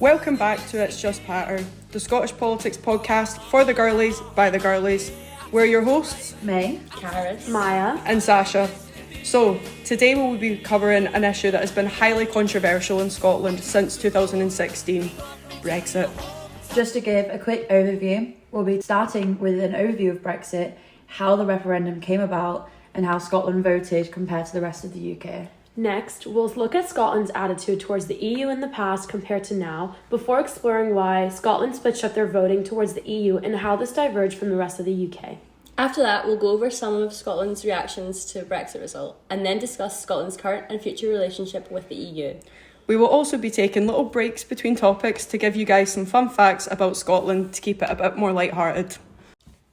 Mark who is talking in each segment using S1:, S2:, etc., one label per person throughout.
S1: Welcome back to It's Just Patter, the Scottish politics podcast for the girlies, by the girlies. We're your hosts,
S2: May,
S3: Carys,
S2: Maya,
S1: and Sasha. So, today we'll be covering an issue that has been highly controversial in Scotland since 2016, Brexit.
S2: Just to give a quick overview, we'll be starting with an overview of Brexit, how the referendum came about, and how Scotland voted compared to the rest of the UK.
S3: Next, we'll look at Scotland's attitude towards the EU in the past compared to now, before exploring why Scotland switched up their voting towards the EU and how this diverged from the rest of the UK.
S4: After that, we'll go over some of Scotland's reactions to Brexit result, and then discuss Scotland's current and future relationship with the EU.
S1: We will also be taking little breaks between topics to give you guys some fun facts about Scotland to keep it a bit more lighthearted.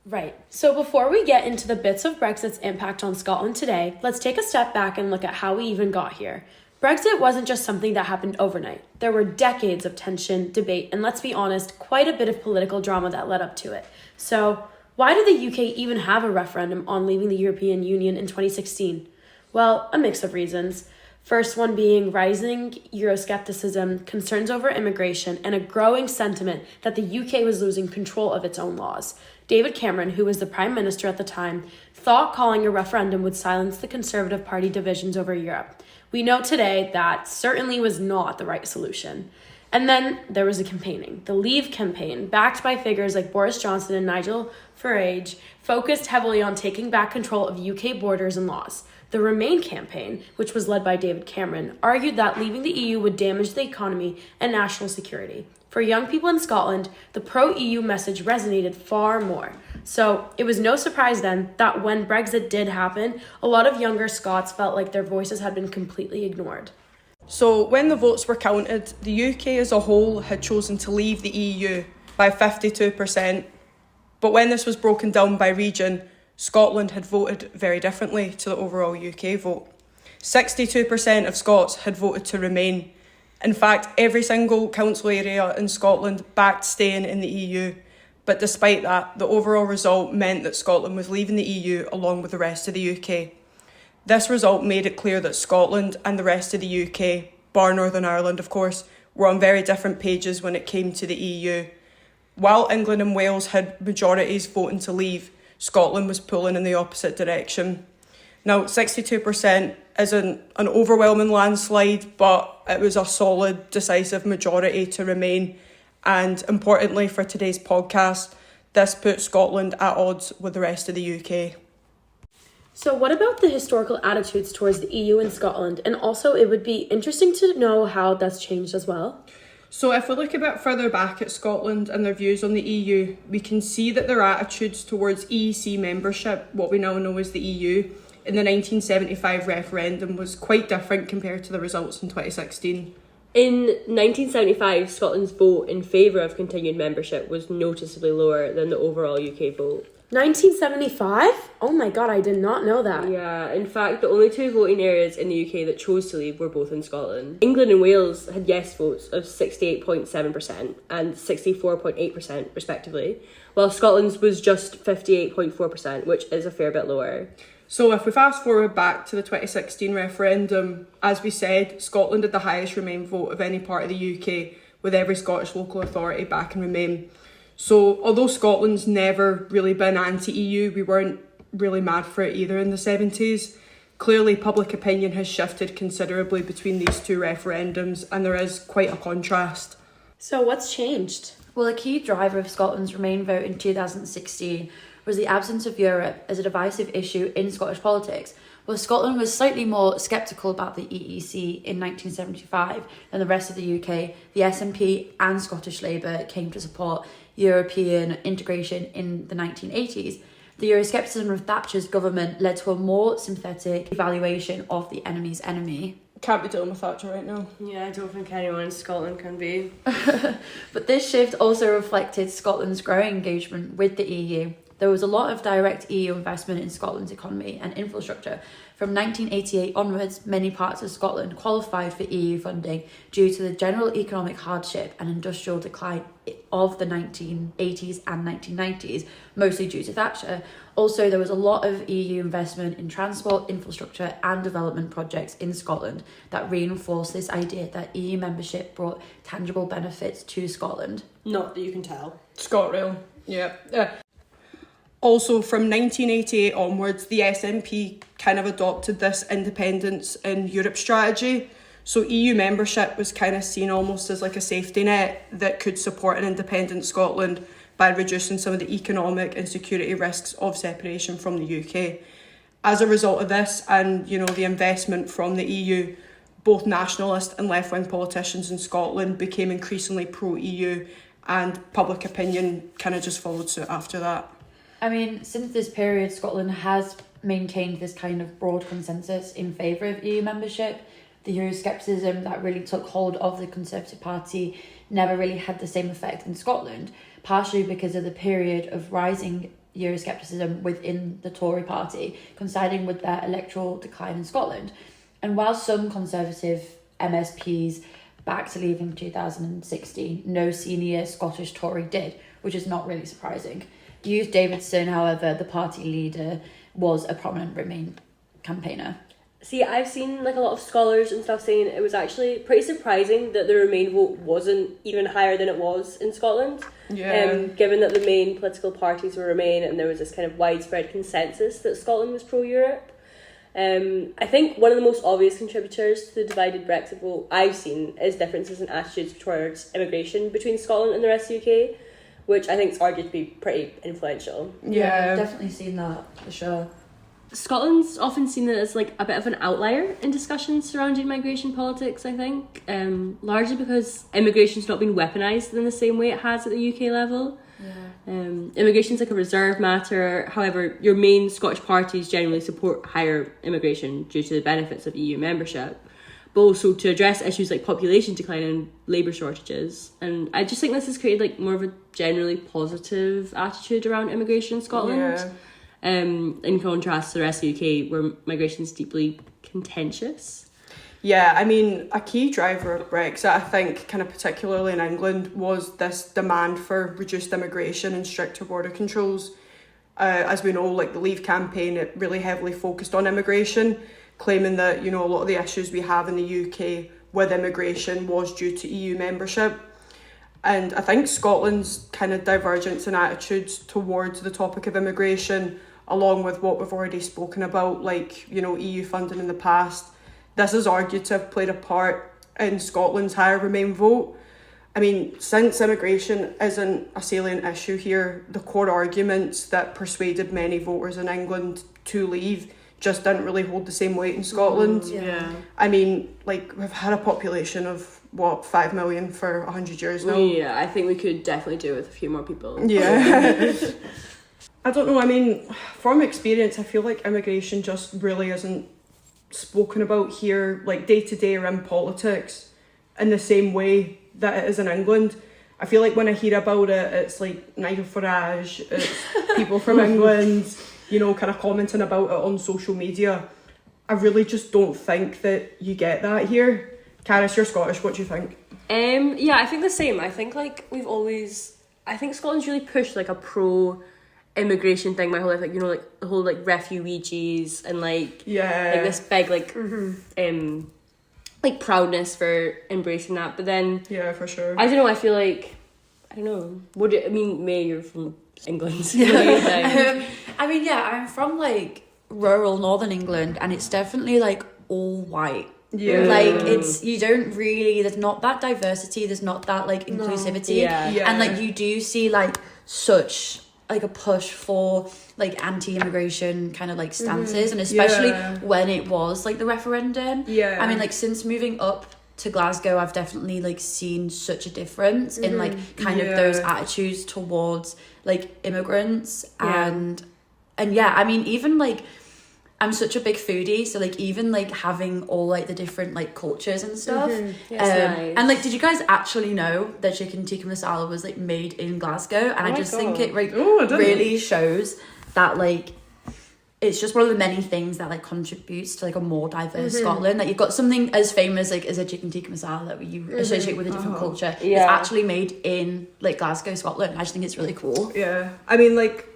S3: Right, so before we get into the bits of Brexit's impact on Scotland today, let's take a step back and look at how we even got here. Brexit wasn't just something that happened overnight. There were decades of tension, debate, and let's be honest, quite a bit of political drama that led up to it. So, why did the UK even have a referendum on leaving the European Union in 2016? Well, a mix of reasons. First one being rising Euroscepticism, concerns over immigration, and a growing sentiment that the UK was losing control of its own laws. David Cameron, who was the Prime Minister at the time, thought calling a referendum would silence the Conservative Party divisions over Europe. We know today that certainly was not the right solution. And then there was a campaigning. The Leave campaign, backed by figures like Boris Johnson and Nigel Farage, focused heavily on taking back control of UK borders and laws. The Remain campaign, which was led by David Cameron, argued that leaving the EU would damage the economy and national security. For young people in Scotland, the pro-EU message resonated far more. So it was no surprise then that when Brexit did happen, a lot of younger Scots felt like their voices had been completely ignored.
S1: So, when the votes were counted, the UK as a whole had chosen to leave the EU by 52%. But when this was broken down by region, Scotland had voted very differently to the overall UK vote. 62% of Scots had voted to remain. In fact, every single council area in Scotland backed staying in the EU. But despite that, the overall result meant that Scotland was leaving the EU along with the rest of the UK. This result made it clear that Scotland and the rest of the UK, bar Northern Ireland of course, were on very different pages when it came to the EU. While England and Wales had majorities voting to leave, Scotland was pulling in the opposite direction. Now, 62% isn't an overwhelming landslide, but it was a solid, decisive majority to remain. And importantly for today's podcast, this put Scotland at odds with the rest of the UK.
S3: So what about the historical attitudes towards the EU in Scotland? And also it would be interesting to know how that's changed as well.
S1: So if we look a bit further back at Scotland and their views on the EU, we can see that their attitudes towards EEC membership, what we now know as the EU, in the 1975 referendum was quite different compared to the results in 2016.
S4: In 1975, Scotland's vote in favour of continued membership was noticeably lower than the overall UK vote.
S3: 1975? Oh my god, I did not know that.
S4: Yeah, in fact, the only two voting areas in the UK that chose to leave were both in Scotland. England and Wales had yes votes of 68.7% and 64.8% respectively, while Scotland's was just 58.4%, which is a fair bit lower.
S1: So if we fast forward back to the 2016 referendum, as we said, Scotland had the highest Remain vote of any part of the UK, with every Scottish local authority backing Remain. So although Scotland's never really been anti-EU, we weren't really mad for it either in the 70s. Clearly public opinion has shifted considerably between these two referendums, and there is quite a contrast.
S3: So what's changed?
S2: Well, a key driver of Scotland's Remain vote in 2016 was the absence of Europe as a divisive issue in Scottish politics. While Scotland was slightly more sceptical about the EEC in 1975 than the rest of the UK, the SNP and Scottish Labour came to support European integration in the 1980s. The Euroscepticism of Thatcher's government led to a more sympathetic evaluation of the enemy's enemy.
S1: Can't be dealing with Thatcher right now.
S4: Yeah, I don't think anyone in Scotland can be.
S2: But this shift also reflected Scotland's growing engagement with the EU. There was a lot of direct EU investment in Scotland's economy and infrastructure. From 1988 onwards, many parts of Scotland qualified for EU funding due to the general economic hardship and industrial decline of the 1980s and 1990s, mostly due to Thatcher. Also, there was a lot of EU investment in transport, infrastructure and development projects in Scotland that reinforced this idea that EU membership brought tangible benefits to Scotland.
S3: Not that you can tell.
S1: ScotRail, yeah. Also, from 1988 onwards, the SNP kind of adopted this independence in Europe strategy. So EU membership was kind of seen almost as like a safety net that could support an independent Scotland by reducing some of the economic and security risks of separation from the UK. As a result of this and, the investment from the EU, both nationalist and left-wing politicians in Scotland became increasingly pro-EU, and public opinion kind of just followed suit after that.
S2: I mean, since this period, Scotland has maintained this kind of broad consensus in favour of EU membership. The Euroscepticism that really took hold of the Conservative Party never really had the same effect in Scotland, partially because of the period of rising Euroscepticism within the Tory party, coinciding with their electoral decline in Scotland. And while some Conservative MSPs backed to leave in 2016, no senior Scottish Tory did, which is not really surprising. Hugh Davidson, however, the party leader, was a prominent Remain campaigner.
S4: See, I've seen a lot of scholars and stuff saying it was actually pretty surprising that the Remain vote wasn't even higher than it was in Scotland.
S1: Yeah.
S4: Given that the main political parties were Remain and there was this kind of widespread consensus that Scotland was pro-Europe. I think one of the most obvious contributors to the divided Brexit vote I've seen is differences in attitudes towards immigration between Scotland and the rest of the UK, which I think is argued to be pretty influential.
S2: Yeah, I've definitely seen that for sure.
S4: Scotland's often seen as a bit of an outlier in discussions surrounding migration politics, I think, largely because immigration's not been weaponised in the same way it has at the UK level.
S2: Yeah.
S4: Immigration's a reserved matter. However, your main Scottish parties generally support higher immigration due to the benefits of EU membership, but also to address issues like population decline and labour shortages. And I just think this has created more of a generally positive attitude around immigration in Scotland.
S1: Yeah.
S4: In contrast to the rest of the UK, where migration is deeply contentious.
S1: Yeah, I mean, a key driver of Brexit, I think, kind of particularly in England, was this demand for reduced immigration and stricter border controls. As we know, the Leave campaign, it really heavily focused on immigration, claiming that, a lot of the issues we have in the UK with immigration was due to EU membership. And I think Scotland's kind of divergence in attitudes towards the topic of immigration, along with what we've already spoken about, EU funding in the past, this is argued to have played a part in Scotland's higher Remain vote. I mean, since immigration isn't a salient issue here, the core arguments that persuaded many voters in England to leave just didn't really hold the same weight in Scotland.
S3: Yeah.
S1: I mean, we've had a population of, 5 million for 100 years now?
S4: Yeah, I think we could definitely do with a few more people.
S1: Yeah. I don't know, I mean, from experience, I feel like immigration just really isn't spoken about here, day to day or in politics, in the same way that it is in England. I feel like when I hear about it, it's Nigel Farage, it's people from England, kind of commenting about it on social media. I really just don't think that you get that here. Carys, you're Scottish, what do you think?
S4: Yeah, I think the same. I think I think Scotland's really pushed a pro immigration thing my whole life, the whole refugees and this big proudness for embracing that. But then
S1: Yeah, for sure.
S4: I don't know, I feel May, you're from England. What do you think?
S2: I'm from rural northern England, and it's definitely all white.
S1: Yeah.
S2: It's, you don't really, there's not that diversity, there's not that inclusivity.
S4: Yeah.
S2: And you do see such a push for anti-immigration kind of stances, and especially when it was the referendum.
S1: Yeah.
S2: I mean since moving up to Glasgow, I've definitely seen such a difference in kind of those attitudes towards immigrants. And I mean, even I'm such a big foodie, so even having all the different cultures and stuff.
S4: Nice.
S2: And did you guys actually know that chicken tikka masala was made in Glasgow? And I just think it really shows that it's just one of the many things that like contributes to like a more diverse Scotland. Like you've got something as famous like as a chicken tikka masala that you associate with a different culture.
S4: Yeah.
S2: It's actually made in like Glasgow, Scotland. I just think it's really cool.
S1: Yeah, I mean, like,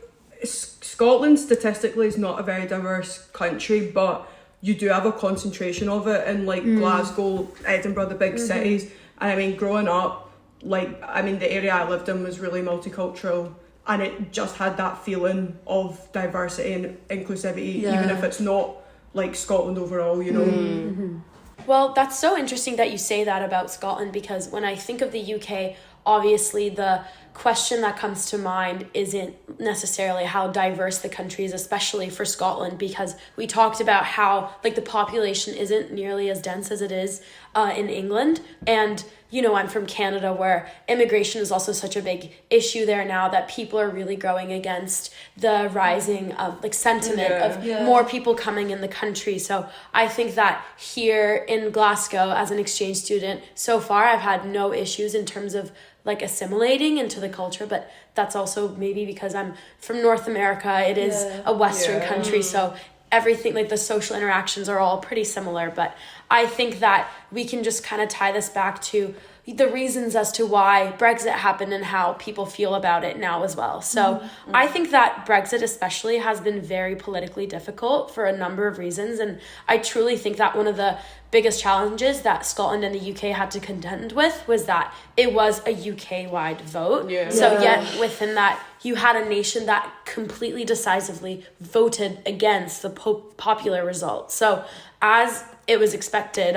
S1: Scotland statistically is not a very diverse country, but you do have a concentration of it in like Glasgow, Edinburgh, the big cities. And I mean, growing up, like, I mean, the area I lived in was really multicultural, and it just had that feeling of diversity and inclusivity, even if it's not like Scotland overall, you know.
S3: Well, that's so interesting that you say that about Scotland, because when I think of the UK, obviously the question that comes to mind isn't necessarily how diverse the country is, especially for Scotland, because we talked about how like the population isn't nearly as dense as it is in England. And you know, I'm from Canada, where immigration is also such a big issue there now, that people are really growing against the rising like sentiment of more people coming in the country. So I think that here in Glasgow, as an exchange student, so far I've had no issues in terms of like assimilating into the culture, but that's also maybe because I'm from North America. It is a Western country, so everything, like the social interactions are all pretty similar. But I think that we can just kind of tie this back to the reasons as to why Brexit happened and how people feel about it now as well. So I think that Brexit especially has been very politically difficult for a number of reasons. And I truly think that one of the biggest challenges that Scotland and the UK had to contend with was that it was a UK-wide vote. So yet within that, you had a nation that completely decisively voted against the popular result. So as it was expected,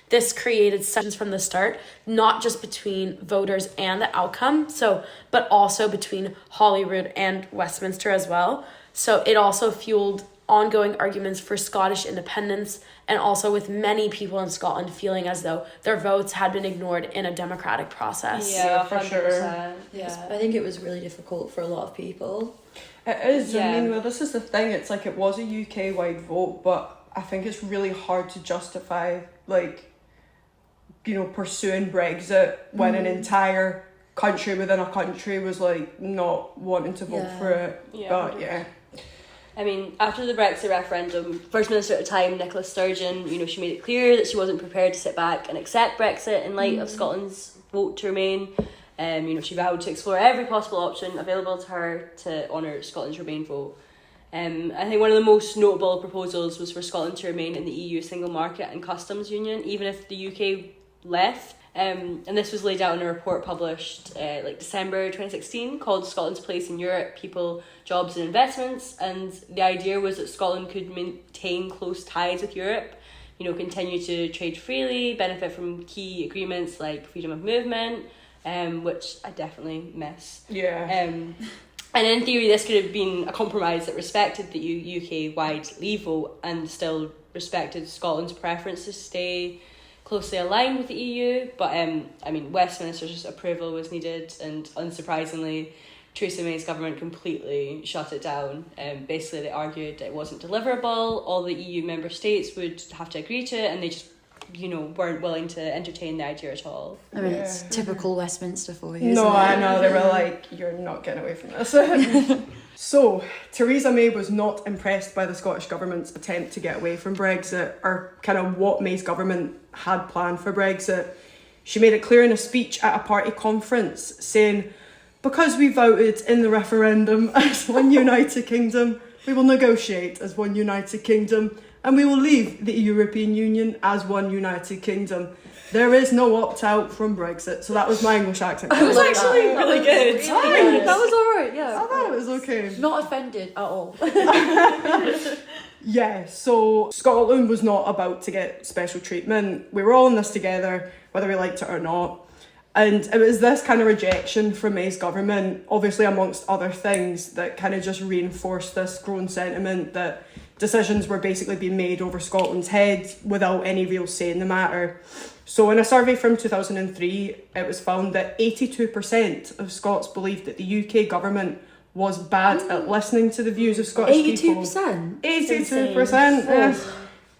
S3: this created tensions from the start, not just between voters and the outcome, but also between Holyrood and Westminster as well. So it also fueled ongoing arguments for Scottish independence, and also with many people in Scotland feeling as though their votes had been ignored in a democratic process.
S4: Yeah,
S1: for
S4: 100%.
S1: sure.
S2: Yeah, I think it was really difficult for a lot of people.
S1: It is. I mean, well, this is the thing. It's like it was a UK-wide vote, but I think it's really hard to justify, like, you know, pursuing Brexit when an entire country within a country was like not wanting to vote for it. But
S4: I mean, after the Brexit referendum, First Minister at the time, Nicola Sturgeon, you know, she made it clear that she wasn't prepared to sit back and accept Brexit in light of Scotland's vote to remain. You know, she vowed to explore every possible option available to her to honour Scotland's Remain vote. I think one of the most notable proposals was for Scotland to remain in the EU single market and customs union, even if the UK left. And this was laid out in a report published like December 2016 called Scotland's Place in Europe, People, Jobs and Investments. And the idea was that Scotland could maintain close ties with Europe, you know, continue to trade freely, benefit from key agreements like freedom of movement, which I definitely miss. And in theory, this could have been a compromise that respected the UK-wide leave vote and still respected Scotland's preference to stay closely aligned with the EU. But I mean, Westminster's approval was needed, and unsurprisingly, Theresa May's government completely shut it down. Basically, they argued it wasn't deliverable. All the EU member states would have to agree to it, and they just, you know, weren't willing to entertain the idea at all.
S2: I mean, it's typical Westminster for you.
S1: No,
S2: isn't it?
S1: I know. They were like, you're not getting away from this. So, Theresa May was not impressed by the Scottish Government's attempt to get away from Brexit, or kind of what May's government had planned for Brexit. She made it clear in a speech at a party conference, saying, "Because we voted in the referendum as one united kingdom, we will negotiate as one united kingdom, and we will leave the European Union as one united kingdom. There is no opt-out from Brexit." So that was my English accent.
S2: It was actually
S4: really good.
S2: That was alright, yeah.
S1: I thought it was okay.
S2: Not offended at all.
S1: Yeah, so Scotland was not about to get special treatment. We were all in this together, whether we liked it or not. And it was this kind of rejection from May's government, obviously amongst other things, that kind of just reinforced this growing sentiment that decisions were basically being made over Scotland's head without any real say in the matter. So in a survey from 2003, it was found that 82% of Scots believed that the UK government was bad at listening to the views of Scottish people.
S2: 82%?
S1: 82%. Yeah.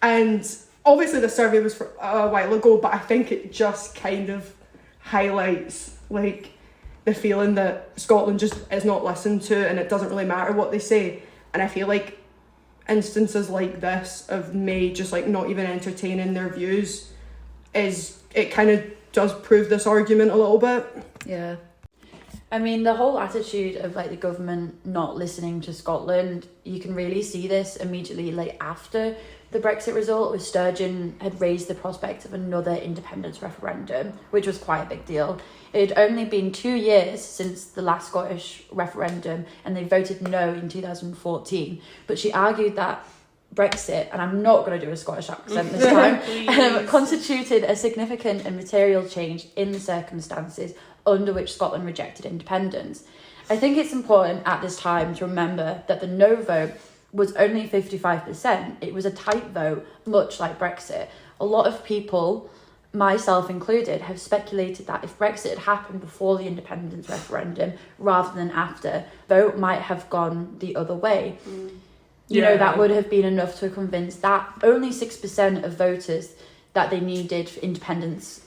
S1: And obviously the survey was for a while ago, but I think it just kind of highlights like the feeling that Scotland just is not listened to, and it doesn't really matter what they say. And I feel like instances like this of May just like not even entertaining their views it kind of does prove this argument a little bit.
S2: Yeah. I mean, the whole attitude of like the government not listening to Scotland, you can really see this immediately like after the Brexit result, with Sturgeon had raised the prospect of another independence referendum, which was quite a big deal. It had only been 2 years since the last Scottish referendum, and they voted no in 2014. But she argued that Brexit, and I'm not going to do a Scottish accent this time, constituted a significant and material change in the circumstances under which Scotland rejected independence. I think it's important at this time to remember that the no vote was only 55%. It was a tight vote, much like Brexit. A lot of people, myself included, have speculated that if Brexit had happened before the independence referendum rather than after, vote might have gone the other way. You know, that would have been enough to convince that only 6% of voters that they needed for independence.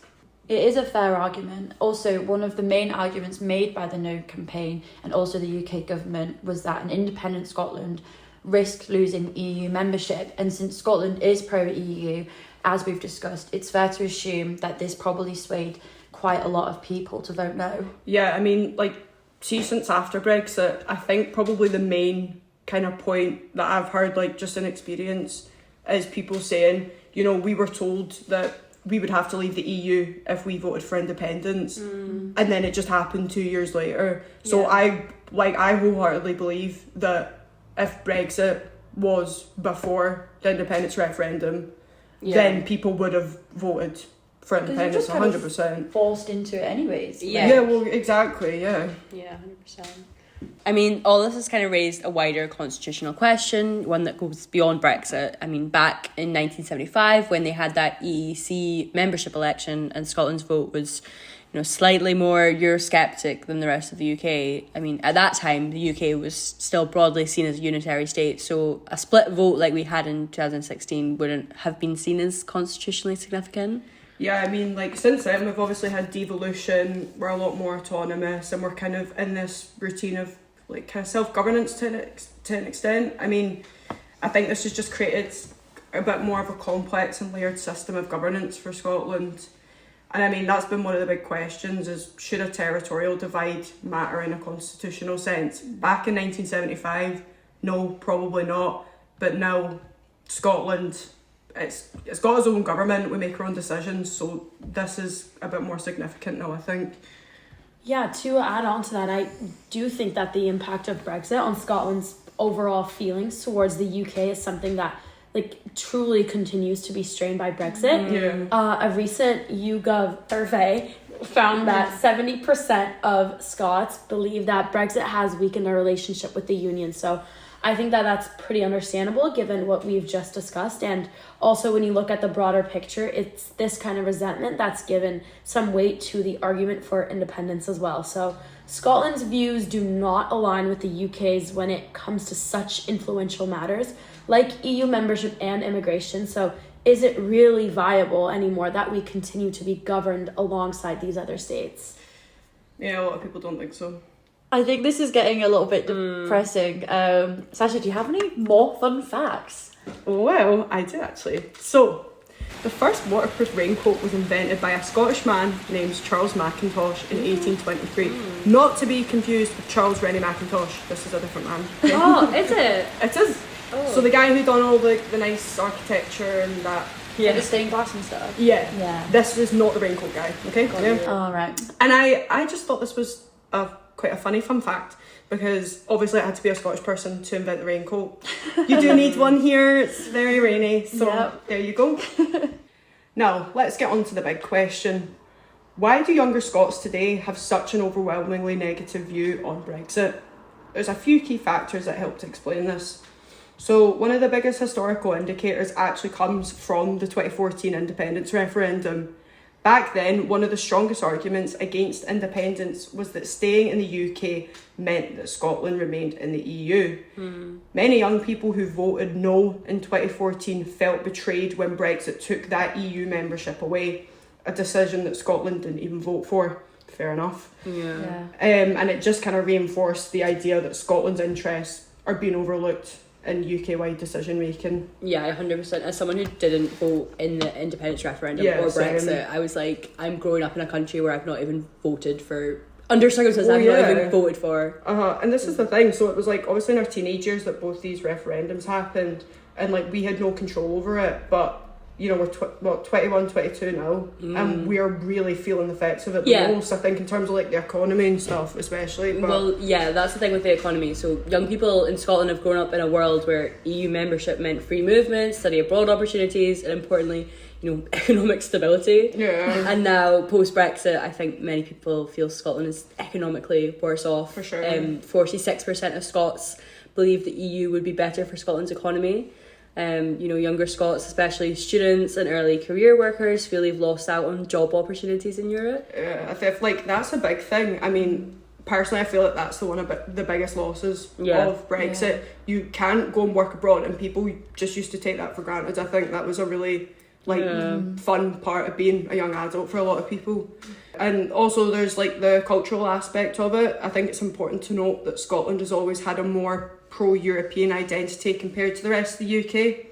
S2: It is a fair argument. Also, one of the main arguments made by the No campaign and also the UK government was that an independent Scotland risked losing EU membership. And since Scotland is pro-EU, as we've discussed, it's fair to assume that this probably swayed quite a lot of people to vote no.
S1: Yeah, I mean, like, see, since after Brexit, I think probably the main kind of point that I've heard, like, just in experience, is people saying, you know, we were told that we would have to leave the EU if we voted for independence, and then it just happened 2 years later. So I wholeheartedly believe that if Brexit was before the independence referendum, then people would have voted for independence 100%.
S2: Forced into it anyways.
S1: Yeah, well, exactly, yeah.
S3: Yeah, 100%.
S4: I mean, all this has kind of raised a wider constitutional question, one that goes beyond Brexit. I mean, back in 1975, when they had that EEC membership election and Scotland's vote was, you know, slightly more Eurosceptic than the rest of the UK. I mean, at that time, the UK was still broadly seen as a unitary state, so a split vote like we had in 2016 wouldn't have been seen as constitutionally significant.
S1: Yeah, I mean, like, since then, we've obviously had devolution, we're a lot more autonomous, and we're kind of in this routine of, like, kind of self-governance to an extent. I mean, I think this has just created a bit more of a complex and layered system of governance for Scotland. And I mean, that's been one of the big questions, is should a territorial divide matter in a constitutional sense? Back in 1975, no, probably not. But now, Scotland, it's got its own government, we make our own decisions, so this is a bit more significant now, I think.
S3: Yeah, to add on to that, I do think that the impact of Brexit on Scotland's overall feelings towards the UK is something that, like, truly continues to be strained by Brexit. A recent YouGov survey found that 70% of Scots believe that Brexit has weakened their relationship with the union. So I think that that's pretty understandable given what we've just discussed. And also when you look at the broader picture, it's this kind of resentment that's given some weight to the argument for independence as well. So Scotland's views do not align with the UK's when it comes to such influential matters like EU membership and immigration. So is it really viable anymore that we continue to be governed alongside these other states?
S1: Yeah, a lot of people don't think so.
S2: I think this is getting a little bit depressing. Sasha, do you have any more fun facts?
S1: Well, I do actually. So, the first waterproof raincoat was invented by a Scottish man named Charles Mackintosh in 1823. Not to be confused with Charles Rennie Mackintosh. This is a different man. Okay?
S4: Oh, is it?
S1: It is.
S4: Oh.
S1: So the guy who done all the nice architecture and that.
S2: Yeah. The stained glass and stuff?
S1: Yeah. This is not the raincoat guy, okay? Yeah.
S2: All right.
S1: And I just thought this was quite a funny fun fact, because obviously it had to be a Scottish person to invent the raincoat. You do need one here, it's very rainy, so There you go. Now, let's get on to the big question. Why do younger Scots today have such an overwhelmingly negative view on Brexit? There's a few key factors that help to explain this. So one of the biggest historical indicators actually comes from the 2014 independence referendum. Back then, one of the strongest arguments against independence was that staying in the UK meant that Scotland remained in the EU. Many young people who voted no in 2014 felt betrayed when Brexit took that EU membership away, a decision that Scotland didn't even vote for. Fair enough.
S2: Yeah.
S1: And it just kind of reinforced the idea that Scotland's interests are being overlooked in UK-wide decision making.
S4: Yeah, 100%. As someone who didn't vote in the independence referendum
S1: Yeah,
S4: or
S1: same.
S4: Brexit, I was like, I'm growing up in a country where I've not even voted for, under circumstances I've not even voted for.
S1: And this is the thing, so it was like obviously in our teenage years that both these referendums happened, and like we had no control over it, but you know, we're 21, 22 now, and we are really feeling the effects of it the most, I think, in terms of like the economy and stuff, especially. But
S4: well, yeah, that's the thing with the economy. So young people in Scotland have grown up in a world where EU membership meant free movement, study abroad opportunities, and importantly, you know, economic stability.
S1: Yeah.
S4: And now, post-Brexit, I think many people feel Scotland is economically worse off.
S1: For sure.
S4: 46% of Scots believe the EU would be better for Scotland's economy. You know, younger Scots, especially students and early career workers, feel they've lost out on job opportunities in Europe.
S1: Yeah, I think like that's a big thing. I mean, personally, I feel like that's the biggest losses of Brexit. Yeah. You can't go and work abroad, and people just used to take that for granted. I think that was a really fun part of being a young adult for a lot of people. And also there's like the cultural aspect of it. I think it's important to note that Scotland has always had a more pro-European identity compared to the rest of the UK.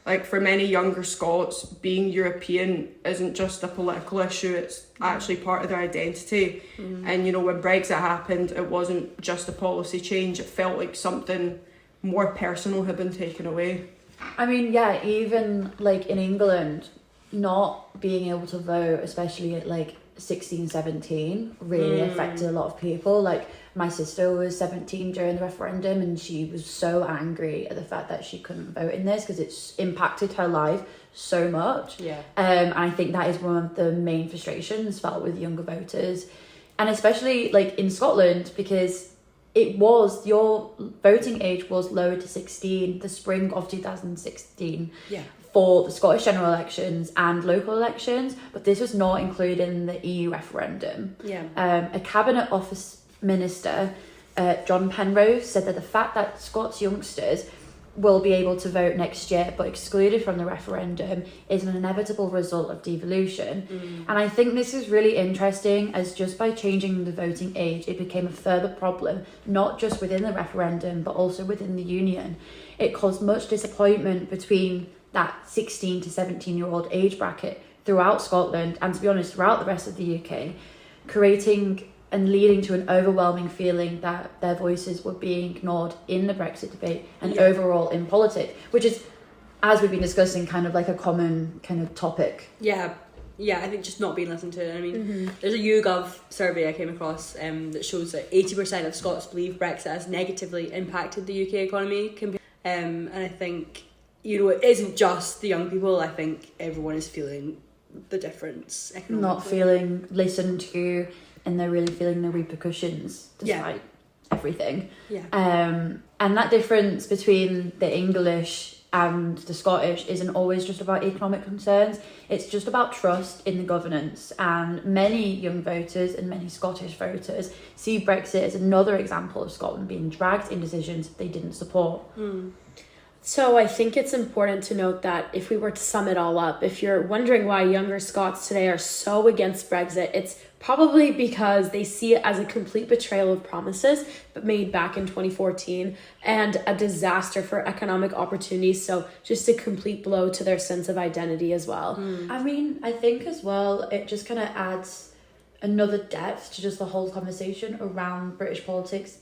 S1: Like for many younger Scots, being European isn't just a political issue, it's actually part of their identity. And you know, when Brexit happened, it wasn't just a policy change, it felt like something more personal had been taken away.
S2: I mean, yeah, even like in England, not being able to vote, especially at like 16, 17, really affected a lot of people. Like my sister was 17 during the referendum, and she was so angry at the fact that she couldn't vote in this because it's impacted her life so much.
S4: Yeah.
S2: I think that is one of the main frustrations felt with younger voters, and especially like in Scotland, because your voting age was lowered to 16 the spring of 2016 for the Scottish general elections and local elections, but this was not included in the EU referendum. A cabinet office minister, John Penrose, said that the fact that Scots youngsters will be able to vote next year but excluded from the referendum is an inevitable result of devolution. And I think this is really interesting, as just by changing the voting age it became a further problem, not just within the referendum but also within the union. It caused much disappointment between that 16 to 17 year old age bracket throughout Scotland, and to be honest throughout the rest of the UK, creating and leading to an overwhelming feeling that their voices were being ignored in the Brexit debate and overall in politics, which is, as we've been discussing, kind of like a common kind of topic.
S4: Yeah, I think just not being listened to. I mean, there's a YouGov survey I came across that shows that 80% of Scots believe Brexit has negatively impacted the UK economy. And I think, you know, it isn't just the young people. I think everyone is feeling the difference economically.
S2: Not feeling listened to, and they're really feeling the repercussions despite everything. And that difference between the English and the Scottish isn't always just about economic concerns, it's just about trust in the governance. And many young voters and many Scottish voters see Brexit as another example of Scotland being dragged in decisions they didn't support.
S3: So I think it's important to note that if we were to sum it all up, if you're wondering why younger Scots today are so against Brexit, it's probably because they see it as a complete betrayal of promises but made back in 2014 and a disaster for economic opportunities. So just a complete blow to their sense of identity as well.
S2: I mean, I think as well, it just kind of adds another depth to just the whole conversation around British politics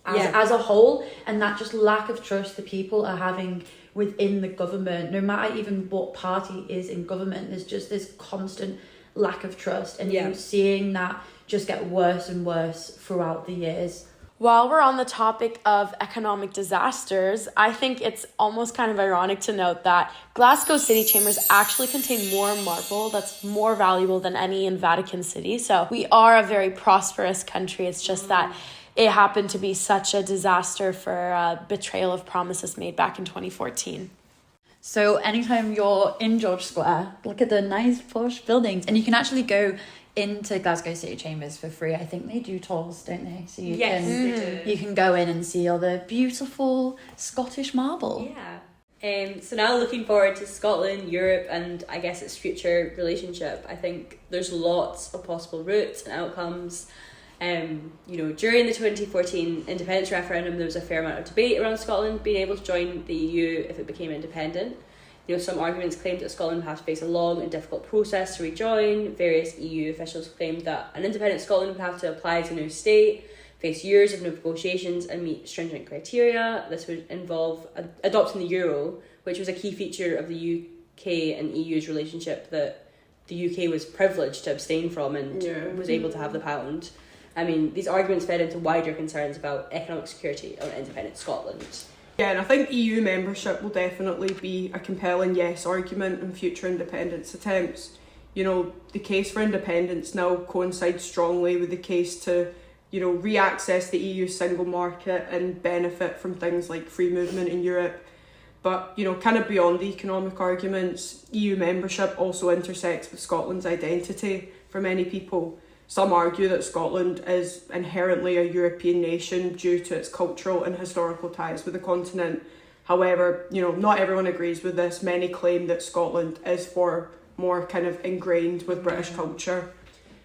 S2: as a whole, and that just lack of trust the people are having within the government, no matter even what party is in government. There's just this constant lack of trust, and you're seeing that just get worse and worse throughout the years.
S3: While we're on the topic of economic disasters, I think it's almost kind of ironic to note that Glasgow city chambers actually contain more marble that's more valuable than any in Vatican City. So we are a very prosperous country. It's just that it happened to be such a disaster for betrayal of promises made back in 2014.
S2: So anytime you're in George Square, look at the nice posh buildings, and you can actually go into Glasgow City Chambers for free. I think they do tours, don't they? So you you can go in and see all the beautiful Scottish marble.
S4: So now looking forward to Scotland, Europe, and I guess its future relationship. I think there's lots of possible routes and outcomes. During the 2014 independence referendum, there was a fair amount of debate around Scotland being able to join the EU if it became independent. Some arguments claimed that Scotland would have to face a long and difficult process to rejoin. Various EU officials claimed that an independent Scotland would have to apply as a new state, face years of negotiations and meet stringent criteria. This would involve adopting the euro, which was a key feature of the UK and EU's relationship that the UK was privileged to abstain from and was able to have the pound. These arguments fed into wider concerns about economic security of independent Scotland.
S1: Yeah, and I think EU membership will definitely be a compelling yes argument in future independence attempts. The case for independence now coincides strongly with the case to, re-access the EU single market and benefit from things like free movement in Europe. But, kind of beyond the economic arguments, EU membership also intersects with Scotland's identity for many people. Some argue that Scotland is inherently a European nation due to its cultural and historical ties with the continent. However, not everyone agrees with this. Many claim that Scotland is more kind of ingrained with British culture.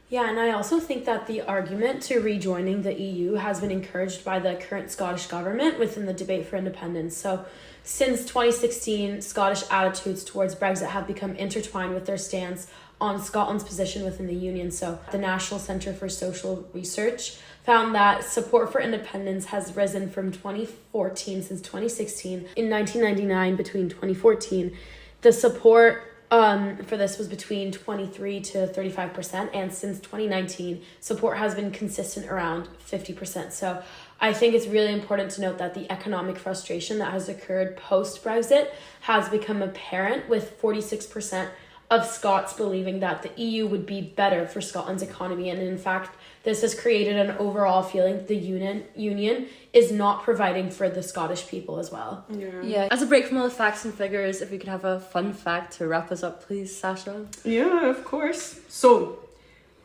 S3: Yeah, and I also think that the argument to rejoining the EU has been encouraged by the current Scottish government within the debate for independence. So since 2016, Scottish attitudes towards Brexit have become intertwined with their stance on Scotland's position within the Union. So the National Centre for Social Research found that support for independence has risen from 2014 since 2016. In 1999, between 2014, the support for this was between 23 to 35%, and since 2019, support has been consistent around 50%. So I think it's really important to note that the economic frustration that has occurred post-Brexit has become apparent, with 46% of Scots believing that the EU would be better for Scotland's economy. And in fact, this has created an overall feeling that the union is not providing for the Scottish people as well.
S4: Yeah. As a break from all the facts and figures, if we could have a fun fact to wrap us up, please, Sasha.
S1: Yeah, of course. So,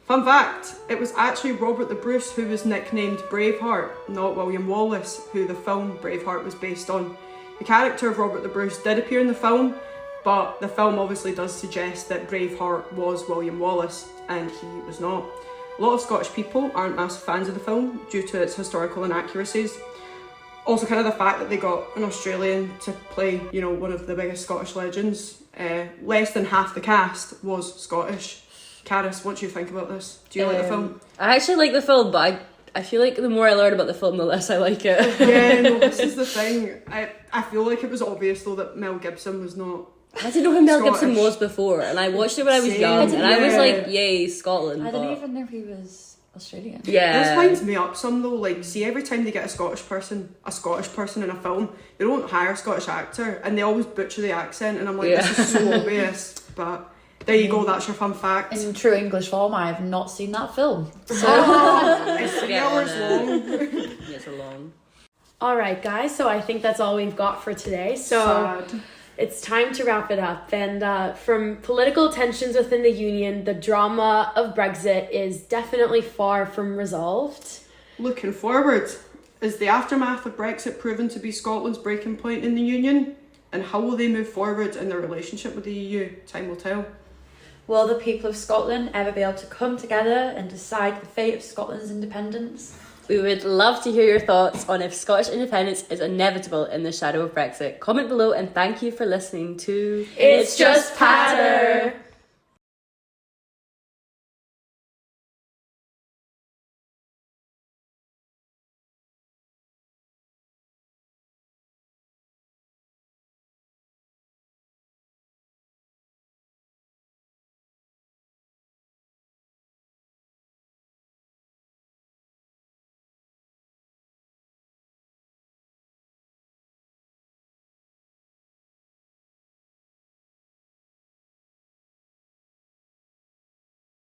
S1: fun fact, it was actually Robert the Bruce who was nicknamed Braveheart, not William Wallace, who the film Braveheart was based on. The character of Robert the Bruce did appear in the film, but the film obviously does suggest that Braveheart was William Wallace, and he was not. A lot of Scottish people aren't massive fans of the film due to its historical inaccuracies. Also, kind of the fact that they got an Australian to play, one of the biggest Scottish legends. Less than half the cast was Scottish. Carys, what do you think about this? Do you like the film?
S4: I actually like the film, but I feel like the more I learn about the film, the less I like it.
S1: Yeah, no, this is the thing. I feel like it was obvious though that Mel Gibson was not
S4: I didn't know who Mel
S1: Scottish.
S4: Gibson was before, and I watched it when I was young, and I was like, yay, Scotland.
S2: I didn't even know he was Australian.
S4: Yeah.
S1: This winds me up some though, see, every time they get a Scottish person in a film, they don't hire a Scottish actor, and they always butcher the accent, and I'm like, this is so obvious, but there you go, that's your fun fact.
S2: In true English form, I have not seen that film. So
S1: It's 3 hours long.
S4: Yes, long.
S3: All right, guys, so I think that's all we've got for today. So
S1: Sad.
S3: It's time to wrap it up. And from political tensions within the Union, the drama of Brexit is definitely far from resolved.
S1: Looking forward, is the aftermath of Brexit proven to be Scotland's breaking point in the Union? And how will they move forward in their relationship with the EU? Time will tell.
S2: will the people of Scotland ever be able to come together and decide the fate of Scotland's independence?
S4: We would love to hear your thoughts on if Scottish independence is inevitable in the shadow of Brexit. Comment below, and thank you for listening to
S3: It's Just Patter!